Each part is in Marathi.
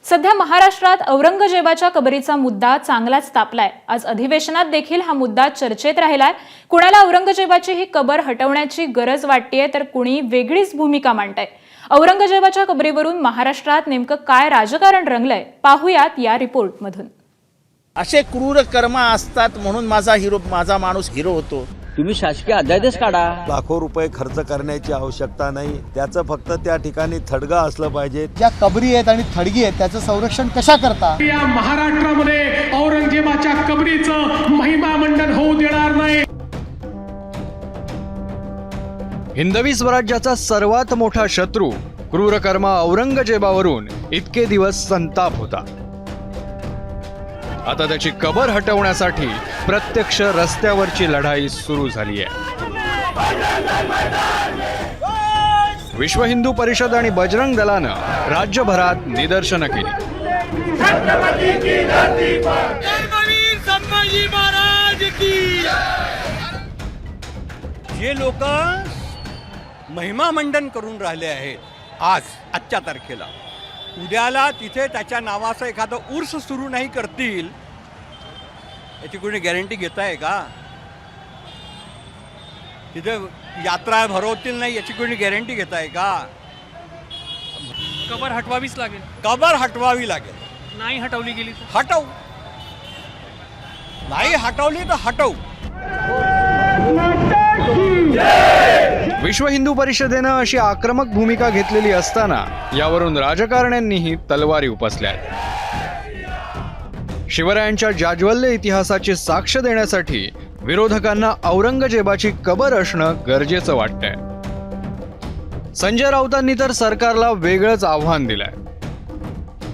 सध्या महाराष्ट्रात औरंगजेबाच्या कबरीचा मुद्दा चांगलाच तापलाय। आज अधिवेशनात देखील हा मुद्दा चर्चेत राहिलाय। कुणाला औरंगजेबाची ही कबर हटवण्याची गरज वाटतेय तर कुणी वेगळीच भूमिका मांडताय। औरंगजेबाच्या कबरीवरून महाराष्ट्रात नेमकं काय राजकारण रंगलंय पाहूयात या रिपोर्टमधून। असे क्रूर कर्म असतात म्हणून माझा माणूस हिरो होतो। तुम्ही शासकीय अध्यादेश काढा। लाखो रुपये खर्च करण्याची आवश्यकता नाही, त्याचं फक्त त्या ठिकाणी थडगा असलं पाहिजे। ज्या कबरी आहेत आणि थडगी आहेत त्याचं संरक्षण कशा करता? या महाराष्ट्रामध्ये औरंगजेबाच्या कबरीचं महिमा मंडन होऊ देणार नाही। हिंदवी स्वराज्याचा सर्वात मोठा शत्रू क्रूरकर्म औरंगजेबावरून इतके दिवस संताप होता। आता त्याची कबर हटवण्यासाठी प्रत्यक्ष रस्त्यावरची लढाई सुरू झाली आहे। विश्व हिंदू परिषद आणि बजरंग दलानं राज्यभरात निदर्शनं केली। जे लोक महिमा मंडन करून राहिले आहेत आजच्या तारखेला, उद्याला तिथे त्याच्या नावाचं एखादं उर्स सुरू नाही करतील याची कोणी गॅरंटी घेत आहे का? तिथे यात्रा भरवतील नाही याची कोणी गॅरंटी घेत आहे का? कबर हटवावीच लागेल। कबर हटवावी लागेल। नाही हटवली गेली तर हटव, नाही हटवली तर हटव। विश्व हिंदू परिषदेनं अशी आक्रमक भूमिका घेतलेली असताना यावरून राजकारण्यांनीही तलवारी उपसल्यात। शिवरायांच्या जाज्वल्य इतिहासाची साक्ष देण्यासाठी विरोधकांना औरंगजेबाची कबर असणं गरजेचं वाटतंय। संजय राऊतांनी तर सरकारला वेगळंच आव्हान दिलंय।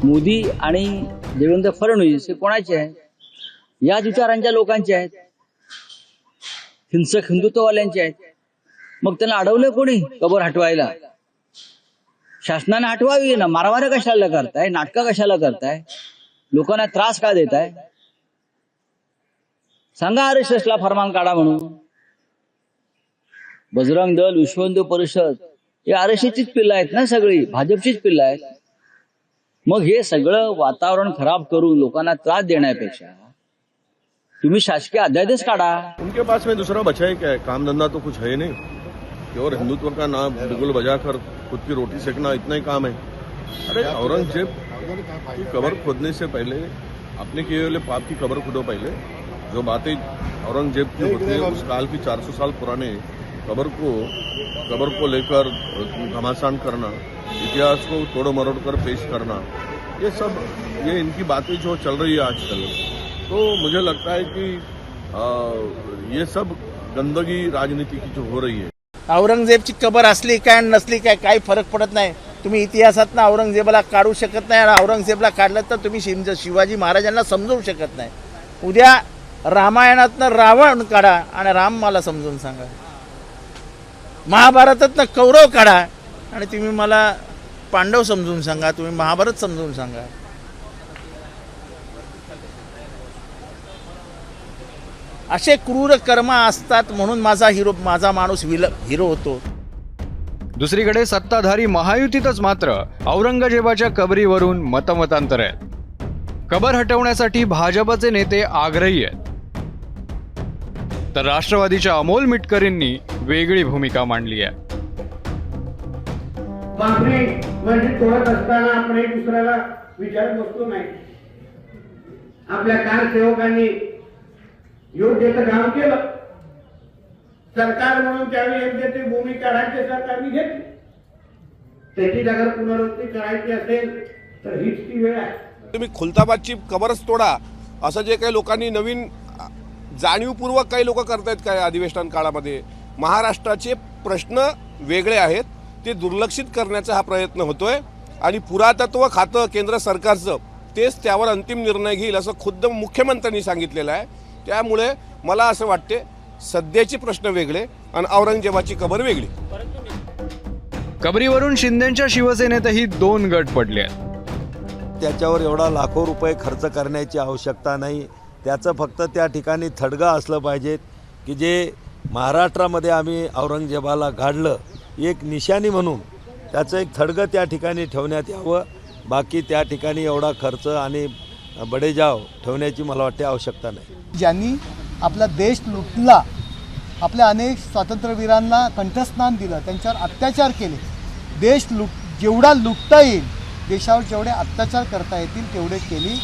मोदी आणि देवेंद्र फडणवीस हे कोणाचे आहेत? याच विचारांच्या लोकांचे आहेत, हिंसक हिंदुत्ववाल्यांचे आहेत। मग त्यांना अडवलं कोणी कबर हटवायला? शासनाने हटवावी ना, मारवाऱ्या कशाला करताय, नाटकं कशाला करताय, लोकांना त्रास का देताय? सांगा RSSला फरमान काढा म्हणून। बजरंग दल, विश्व हिंदू परिषद हे RSSचीच पिल्लं आहेत ना, सगळी भाजपचीच पिल्लं आहेत। मग हे सगळं वातावरण खराब करून लोकांना त्रास देण्यापेक्षा तुम्ही शासकीय अध्यादेश काढा। उनके पास में दूसरा बचा है क्या? काम धंधा तो कुछ है नहीं, केवल हिंदुत्व का नाम बिगुल बजाकर खुद की रोटी सेकना, इतना ही काम है। अरे औरंगजेब की कबर खोदने से पहले अपने किए हुए पाप की कबर खोदो। पहले जो बातें औरंगजेब की होती है उस काल की 400 साल पुराने कबर को लेकर घमासान करना, इतिहास को तोड़ मरोड़ कर पेश करना, ये इनकी बातें जो चल रही है आजकल, तो मुझे लगता है कि ये सब गंदगी राजनीति की जो हो रही है। औरंगजेबची कबर असली काय नसली काय काही फरक पडत नाही। तुम्ही इतिहासातनं औरंगजेबाला काढू शकत नाही आणि औरंगजेबला काढलं तर तुम्ही शिवाजी महाराजांना समजवू शकत नाही। उद्या रामायणातनं रावण काढा आणि राम मला समजून सांगा, महाभारतातनं कौरव काढा आणि तुम्ही मला पांडव समजून सांगा, तुम्ही महाभारत समजून सांगा। असे क्रूर कर्म असतात म्हणून माझा माणूस हिरो होतो। दुसरीकडे सत्ताधारी महायुतीतच मात्र औरंगजेबाच्या कबरीवरून मतमतांतर आहेत। कबर हटवण्यासाठी भाजपचे नेते आग्रही आहेत, तर राष्ट्रवादीच्या अमोल मिटकरींनी वेगळी भूमिका मांडली आहे। भाकरी म्हणजे तोडत असताना आपण एक दुसऱ्याला विचारत बसतो नाही। आपल्या कारसेवकांनी योग्य ते काम केलं, सरकार म्हणून त्यावेळी योग्य ती भूमिका राज्य सरकारने घेतली। त्याची जर पुनरावृत्ती करायची असेल तर हीच ती वेळ आहे। तुम्ही खुलताबादची कबरच तोडा असं जे काही लोकांनी नवीन जाणीवपूर्वक काही लोक करतायत काय अधिवेशन काळामध्ये, महाराष्ट्राचे प्रश्न वेगळे आहेत ते दुर्लक्षित करण्याचा हा प्रयत्न होतोय आणि पुरातत्व खातं केंद्र सरकारचं तेच त्यावर अंतिम निर्णय घेईल असं खुद्द मुख्यमंत्र्यांनी सांगितलेलं आहे। त्यामुळे मला असं वाटते सध्याचे प्रश्न वेगळे आणि औरंगजेबाची कबर वेगळी। कबरीवरून शिंदेच्या शिवसेनेतही दोन गट पडले आहेत। त्याच्यावर एवढा लाखो रुपये खर्च करण्याची आवश्यकता नाही, त्याचं फक्त त्या ठिकाणी थडगा असलं पाहिजे की जे महाराष्ट्रामध्ये आम्ही औरंगजेबाला गाडलं एक निशाणी म्हणून त्याचं एक थडगं त्या ठिकाणी ठेवण्यात यावं बाकी त्या ठिकाणी एवढा खर्च आणि बडेजाव ठेवण्याची मला वाटते आवश्यकता नाही. ज्यांनी आपला देश लुटला, आपल्या अनेक स्वातंत्र्यवीरांना कंठस्नान दिलं, त्यांच्यावर अत्याचार केले, देश जेवढा लुटता येईल, देशावर जेवढे अत्याचार करता येतील तेवढे केली.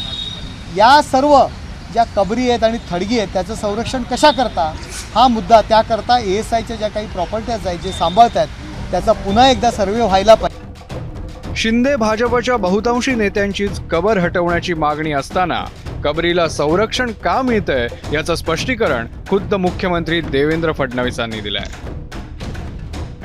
या सर्व ज्या कबरी आहेत आणि थडगी आहेत त्याचं संरक्षण कशा करता, हा मुद्दा. त्याकरता ASIच्या ज्या काही प्रॉपर्टीज आहेत जे सांभाळत आहेत त्याचा पुन्हा एकदा सर्वे व्हायला पाहिजे. शिंदे भाजपच्या बहुतांशी नेत्यांचीच कबर हटवण्याची मागणी असताना कबरीला संरक्षण का मिळतंय याचं स्पष्टीकरण खुद्द मुख्यमंत्री देवेंद्र फडणवीसांनी दिलंय.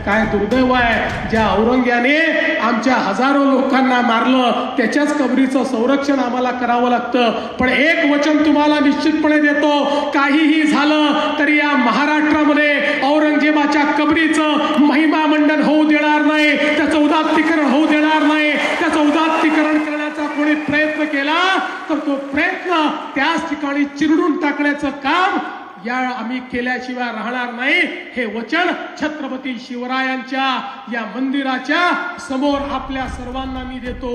काय दुर्दैव आहे, ज्या औरंग्याने आमच्या हजारो लोकांना मारलं त्याच्याच कबरीचं संरक्षण आम्हाला करावं लागतं. पण एक वचन तुम्हाला निश्चितपणे देतो, काहीही झालं तरी या महाराष्ट्रामध्ये औरंगजेबाच्या कबरीचं महिमा मंडन होऊ देणार नाही, त्याचं उदात्तीकरण होऊ देणार नाही. त्याचं उदात्तीकरण करण्याचा कोणी प्रयत्न केला तर तो प्रयत्न त्याच ठिकाणी चिरडून टाकण्याचं काम या आम्ही केल्याशिवाय राहणार नाही. हे वचन छत्रपती शिवरायांच्या या मंदिराच्या समोर आपल्या सर्वांना मी देतो.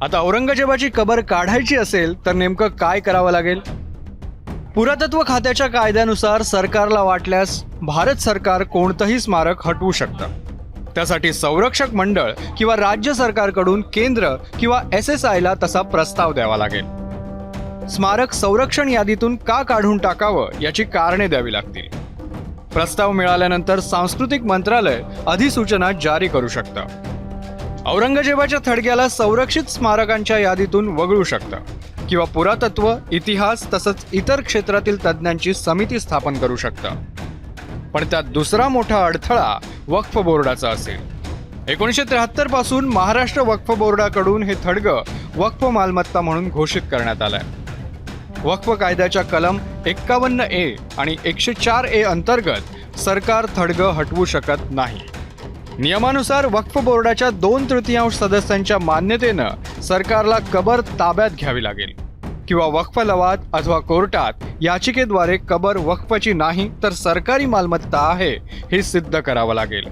आता औरंगजेबाची कबर काढायची असेल तर नेमकं काय करावं लागेल? पुरातत्व खात्याच्या कायद्यानुसार सरकारला वाटल्यास भारत सरकार कोणतंही स्मारक हटवू शकतं. त्यासाठी संरक्षक मंडळ किंवा राज्य सरकारकडून केंद्र किंवा SSIला तसा प्रस्ताव द्यावा लागेल. स्मारक संरक्षण यादीतून का काढून टाकावं याची कारणे द्यावी लागतील. प्रस्ताव मिळाल्यानंतर सांस्कृतिक मंत्रालय अधिसूचना जारी करू शकतं. औरंगजेबाच्या थडग्याला संरक्षित स्मारकांच्या यादीतून वगळू शकतं किंवा पुरातत्व, इतिहास तसंच इतर क्षेत्रातील तज्ज्ञांची समिती स्थापन करू शकतं. पण त्यात दुसरा मोठा अडथळा वक्फ बोर्डाचा असेल. 1973 पासून महाराष्ट्र वक्फ बोर्डाकडून हे थडगं वक्फ मालमत्ता म्हणून घोषित करण्यात आलंय. वक्फ कायद्याच्या कलम 51A आणि 104A अंतर्गत सरकार थडगं हटवू शकत नाही. नियमानुसार वक्फ बोर्डाच्या 2/3 सदस्यांच्या मान्यतेनं सरकारला कबर ताब्यात घ्यावी लागेल किंवा वक्फ लवाद अथवा कोर्टात याचिकेद्वारे कबर वक्फची नाही तर सरकारी मालमत्ता आहे हे सिद्ध करावं लागेल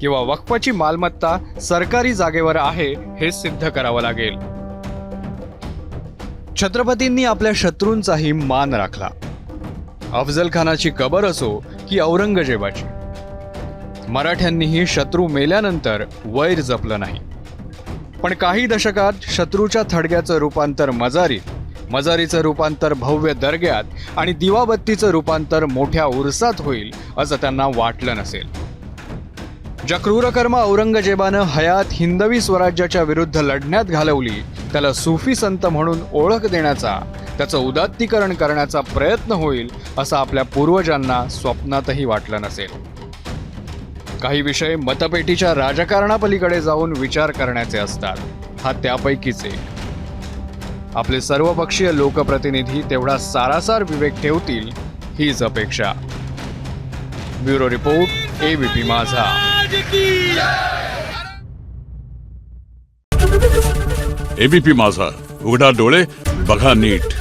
किंवा वक्फची मालमत्ता सरकारी जागेवर आहे हे सिद्ध करावं लागेल. छत्रपतींनी आपल्या शत्रूंचाही मान राखला. अफजल खानाची कबर असो की औरंगजेबाची, मराठ्यांनीही शत्रू मेल्यानंतर वैर जपलं नाही. पण काही दशकात शत्रूच्या थडग्याचं रूपांतर मजारीत, मजारीचं रूपांतर भव्य दर्ग्यात आणि दिवाबत्तीचं रूपांतर मोठ्या उरसात होईल असं त्यांना वाटलं नसेल. ज्या क्रूरकर्म औरंगजेबानं हयात हिंदवी स्वराज्याच्या विरुद्ध लढण्यात घालवली त्याला सुफी संत म्हणून ओळख देण्याचा, त्याचं उदात्तीकरण करण्याचा प्रयत्न होईल असं आपल्या पूर्वजांना स्वप्नातही वाटलं नसेल. काही विषय मतपेटीच्या राजकारणापलीकडे जाऊन विचार करण्याचे असतात. हा त्यापैकीच एक. आपले सर्वपक्षीय लोकप्रतिनिधी तेवढा सारासार विवेक ठेवतील हीच अपेक्षा. ब्युरो रिपोर्ट, ABP माझा. ABP माझा, उघडा डोळे बघा नीट.